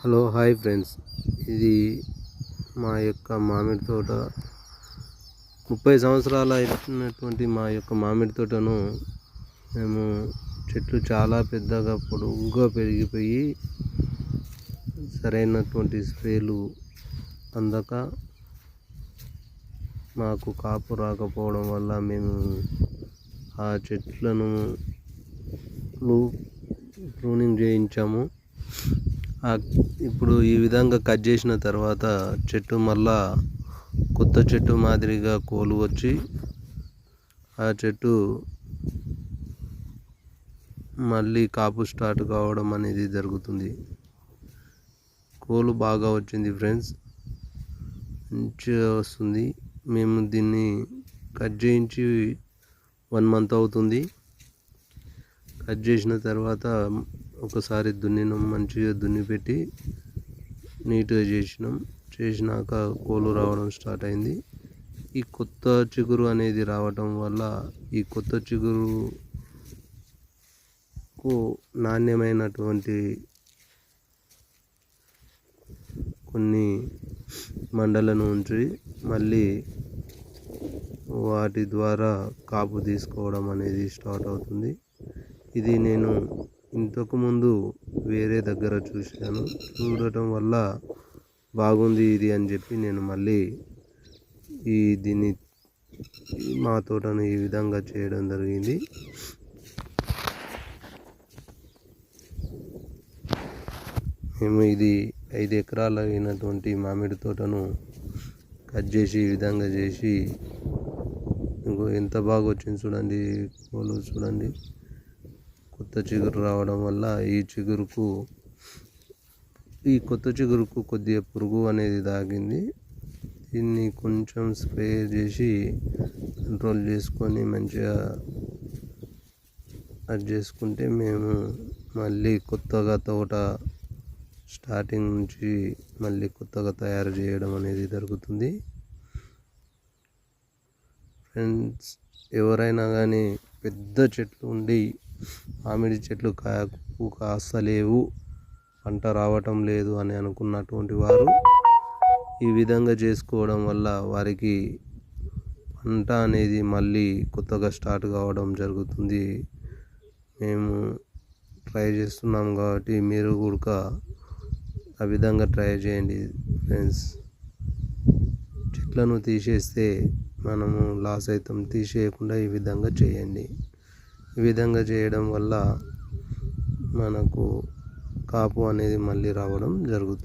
Hello hi friends, ఇది మా యొక్క మామిడి తోట. 30 సంవత్సరాలు అయినటువంటి మా యొక్క మామిడి తోటను మేము చెట్లు చాలా పెద్దగా పొడుగుగా పెరిగిపోయి సరైనటువంటి స్ప్రేలు అందక మాకు కాపు రాకపోవడం వల్ల మేము ఆ చెట్లను ప్రూనింగ్ చేయించాము. ఇప్పుడు ఈ విధంగా కట్ చేసిన తర్వాత చెట్టు మళ్ళా కొత్త చెట్టు మాదిరిగా కోలు వచ్చి ఆ చెట్టు మళ్ళీ కాపు స్టార్ట్ కావడం అనేది జరుగుతుంది. కోలు బాగా వచ్చింది ఫ్రెండ్స్, మంచిగా వస్తుంది. మేము దీన్ని కట్ చేయించి 1 మంత్ అవుతుంది. కట్ చేసిన తర్వాత ఒకసారి దున్నినాం, మంచిగా దున్ని పెట్టి నీట్గా చేసినాక కోలు రావడం స్టార్ట్ అయింది. ఈ కొత్త చిగురు అనేది రావటం వల్ల ఈ కొత్త చిగురుకు నాణ్యమైనటువంటి కొన్ని మండలను ఉంచి మళ్ళీ వాటి ద్వారా కాపు తీసుకోవడం అనేది స్టార్ట్ అవుతుంది. ఇది నేను ఇంతకుముందు వేరే దగ్గర చూడటం వల్ల బాగుంది ఇది అని చెప్పి నేను మళ్ళీ దీన్ని మా తోటను ఈ విధంగా చేయడం జరిగింది. మేము ఇది 5 ఎకరాలు అయినటువంటి మామిడి తోటను కట్ చేసి ఈ విధంగా చేసి ఎంత బాగా వచ్చింది చూడండి. పూలు చూడండి, కొత్త చిగురు రావడం వల్ల ఈ కొత్త చిగురుకు కొద్దిగా పురుగు అనేది తాకింది. దీన్ని కొంచెం స్ప్రే చేసి కంట్రోల్ చేసుకొని మంచిగా అది చేసుకుంటే మేము మళ్ళీ కొత్తగా తోట స్టార్టింగ్ నుంచి మళ్ళీ కొత్తగా తయారు చేయడం అనేది జరుగుతుంది. ఫ్రెండ్స్, ఎవరైనా కానీ పెద్ద చెట్లు ఉండి మామిడి చెట్లు కాస్తలేవు, పంట రావటం లేదు అని అనుకున్నటువంటి వారు ఈ విధంగా చేసుకోవడం వల్ల వారికి పంట అనేది మళ్ళీ కొత్తగా స్టార్ట్ కావడం జరుగుతుంది. మేము ట్రై చేస్తున్నాం కాబట్టి మీరు కూడా ఆ విధంగా ట్రై చేయండి ఫ్రెండ్స్. చెట్లను తీసేస్తే మనము లాస్ అవుతాం, తీసేయకుండా ఈ విధంగా చేయండి. ఈ విధంగా చేయడం వల్ల మనకు కాపు అనేది మళ్ళీ రావడం జరుగుతుంది.